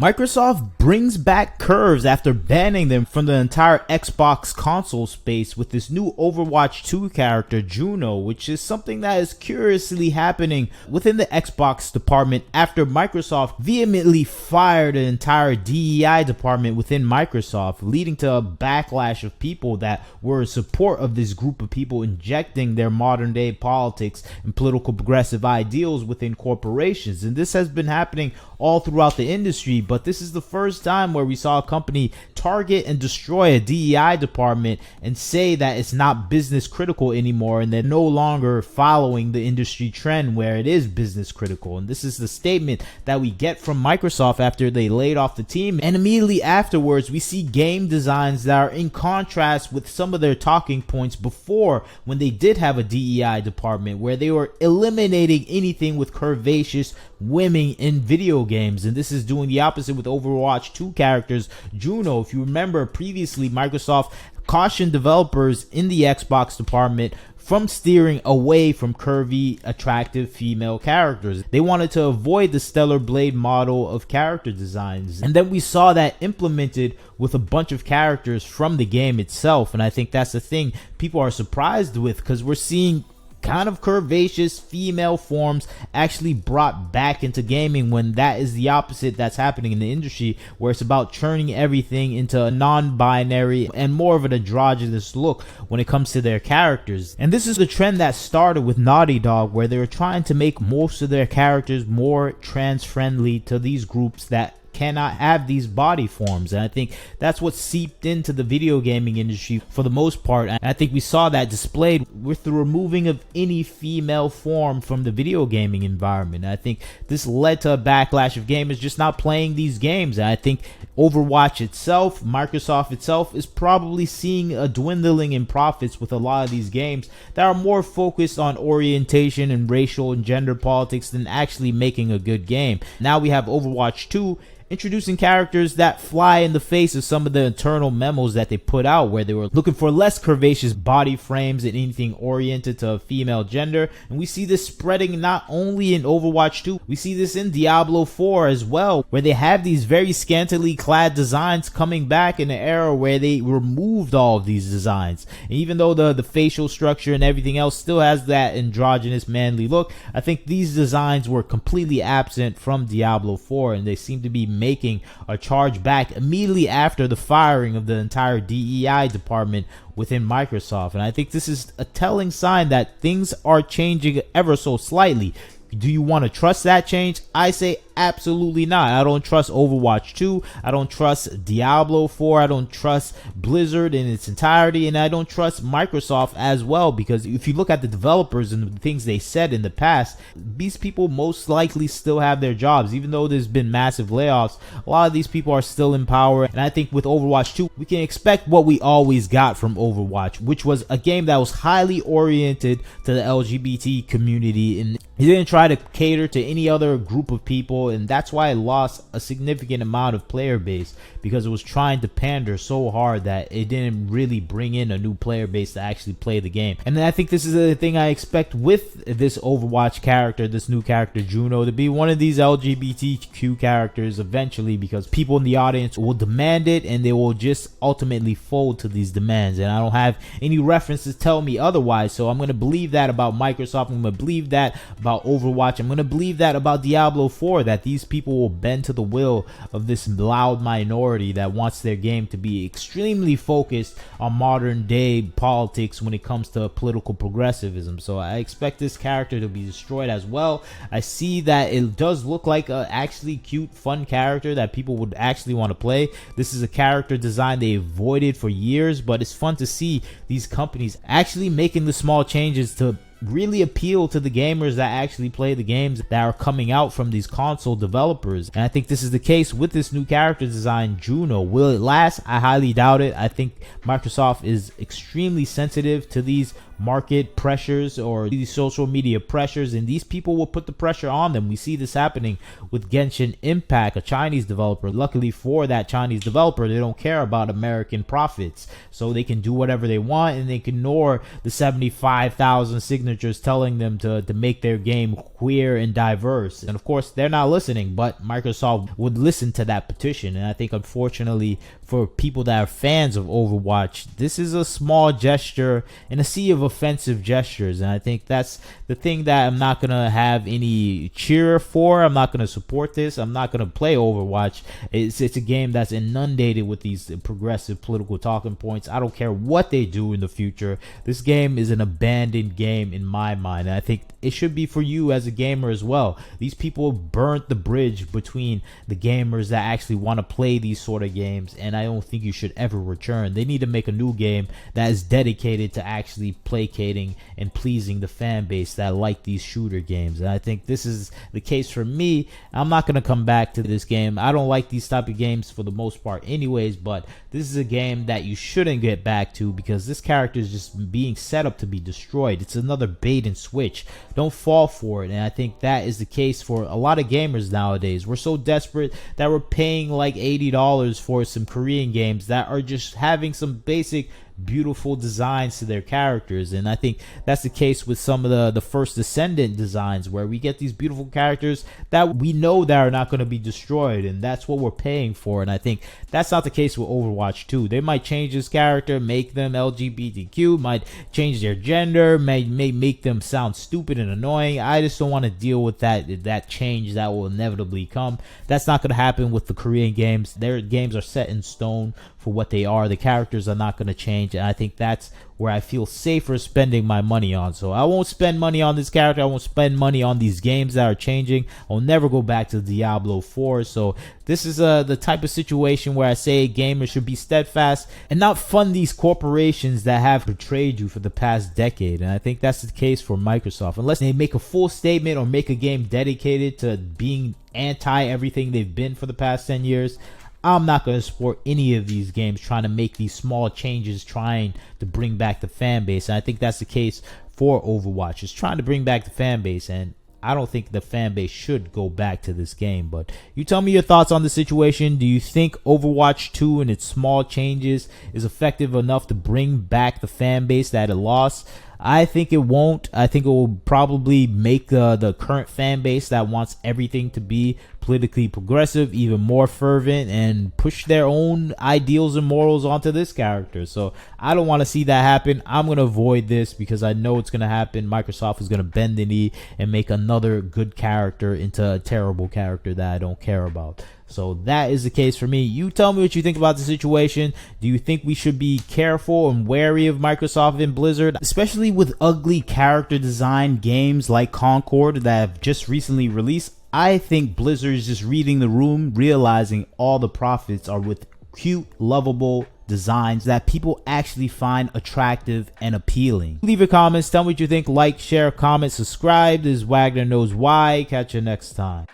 Microsoft brings back curves after banning them from the entire Xbox console space with this new Overwatch 2 character, Juno, which is something that is curiously happening within the Xbox department after Microsoft vehemently fired an entire DEI department within Microsoft, leading to a backlash of people that were in support of this group of people injecting their modern day politics and political progressive ideals within corporations. And this has been happening all throughout the industry, but this is the first time where we saw a company target and destroy a DEI department and say that it's not business critical anymore, and they're no longer following the industry trend where it is business critical. And this is the statement that we get from Microsoft after they laid off the team, and immediately afterwards we see game designs that are in contrast with some of their talking points before, when they did have a DEI department, where they were eliminating anything with curvaceous women in video games. And this is doing the opposite with Overwatch 2 characters Juno. If you remember, previously Microsoft cautioned developers in the Xbox department from steering away from curvy, attractive female characters. They wanted to avoid the Stellar Blade model of character designs. And then we saw that implemented with a bunch of characters from the game itself. And I think that's the thing people are surprised with, because we're seeing kind of curvaceous female forms actually brought back into gaming, when that is the opposite that's happening in the industry, where it's about turning everything into a non-binary and more of an androgynous look when it comes to their characters. And this is the trend that started with Naughty Dog, where they were trying to make most of their characters more trans friendly to these groups that cannot have these body forms. And I think that's what seeped into the video gaming industry for the most part. And I think we saw that displayed with the removing of any female form from the video gaming environment. And I think this led to a backlash of gamers just not playing these games. And I think Overwatch itself, Microsoft itself, is probably seeing a dwindling in profits with a lot of these games that are more focused on orientation and racial and gender politics than actually making a good game. Now we have Overwatch 2 introducing characters that fly in the face of some of the internal memos that they put out, where they were looking for less curvaceous body frames and anything oriented to a female gender. And we see this spreading not only in Overwatch 2, we see this in Diablo 4 as well, where they have these very scantily clad designs coming back in an era where they removed all of these designs. And even though the facial structure and everything else still has that androgynous manly look, I think these designs were completely absent from Diablo 4, and they seem to be making a charge back immediately after the firing of the entire DEI department within Microsoft. And I think this is a telling sign that things are changing ever so slightly. Do you want to trust that change? I say absolutely not. I don't trust Overwatch 2. I don't trust Diablo 4. I don't trust Blizzard in its entirety. And I don't trust Microsoft as well, because if you look at the developers and the things they said in the past, these people most likely still have their jobs. Even though there's been massive layoffs, a lot of these people are still in power. And I think with Overwatch 2, we can expect what we always got from Overwatch, which was a game that was highly oriented to the LGBT community, and he didn't try to cater to any other group of people. And that's why it lost a significant amount of player base, because it was trying to pander so hard that it didn't really bring in a new player base to actually play the game. And then I think this is the thing I expect with this Overwatch character, this new character Juno, to be one of these LGBTQ characters eventually, because people in the audience will demand it and they will just ultimately fold to these demands. And I don't have any references tell me otherwise, so I'm going to believe that about Microsoft. I'm going to believe that about Overwatch. I'm going to believe that about Diablo 4, that these people will bend to the will of this loud minority that wants their game to be extremely focused on modern day politics when it comes to political progressivism. So I expect this character to be destroyed as well. I see that it does look like a actually cute, fun character that people would actually want to play. This is a character design they avoided for years, but it's fun to see these companies actually making the small changes to really appeal to the gamers that actually play the games that are coming out from these console developers. And I think this is the case with this new character design, Juno. Will it last? I highly doubt it. I think Microsoft is extremely sensitive to these market pressures or these social media pressures, and these people will put the pressure on them. We see this happening with Genshin Impact, a Chinese developer. Luckily for that Chinese developer, they don't care about American profits, so they can do whatever they want, and they can ignore the 75,000 signatures telling them to make their game queer and diverse. And of course, they're not listening, but Microsoft would listen to that petition. And I think, unfortunately, for people that are fans of Overwatch, this is a small gesture in a sea of offensive gestures. And I think that's the thing that I'm not going to have any cheer for. I'm not going to support this. I'm not going to play Overwatch. It's a game that's inundated with these progressive political talking points. I don't care what they do in the future. This game is an abandoned game in my mind. And I think it should be for you as a gamer as well. These people burnt the bridge between the gamers that actually want to play these sort of games, and I don't think you should ever return. They need to make a new game that is dedicated to actually placating and pleasing the fan base that like these shooter games. And I think this is the case for me. I'm not going to come back to this game. I don't like these type of games for the most part anyways, but this is a game that you shouldn't get back to, because this character is just being set up to be destroyed. It's another bait and switch. Don't fall for it. And I think that is the case for a lot of gamers nowadays. We're so desperate that we're paying like $80 for some Korean games that are just having some basic beautiful designs to their characters. And I think that's the case with some of the first Descendant designs, where we get these beautiful characters that we know that are not going to be destroyed, and that's what we're paying for. And I think that's not the case with Overwatch 2. They might change this character, make them LGBTQ, might change their gender, may make them sound stupid and annoying. I just don't want to deal with that change that will inevitably come. That's not going to happen with the Korean games. Their games are set in stone for what they are. The characters are not going to change, and I think that's where I feel safer spending my money on. So I won't spend money on this character. I won't spend money on these games that are changing. I'll never go back to Diablo 4. So this is the type of situation where I say gamers should be steadfast and not fund these corporations that have betrayed you for the past decade. And I think that's the case for Microsoft. Unless they make a full statement or make a game dedicated to being anti everything they've been for the past 10 years, I'm not going to support any of these games trying to make these small changes, trying to bring back the fan base. And I think that's the case for Overwatch. It's trying to bring back the fan base, and I don't think the fan base should go back to this game. But you tell me your thoughts on the situation. Do you think Overwatch 2 and its small changes is effective enough to bring back the fan base that it lost? I think it won't. I think it will probably make the current fan base that wants everything to be politically progressive even more fervent and push their own ideals and morals onto this character. So I don't want to see that happen. I'm going to avoid this because I know it's going to happen. Microsoft is going to bend the knee and make another good character into a terrible character that I don't care about. So that is the case for me. You tell me what you think about the situation. Do you think we should be careful and wary of Microsoft and Blizzard, especially with ugly character design games like Concord that have just recently released? I think Blizzard is just reading the room, realizing all the profits are with cute, lovable designs that people actually find attractive and appealing. Leave your comments. Tell me what you think. Like, share, comment, subscribe. This is Wagner Knows Why. Catch you next time.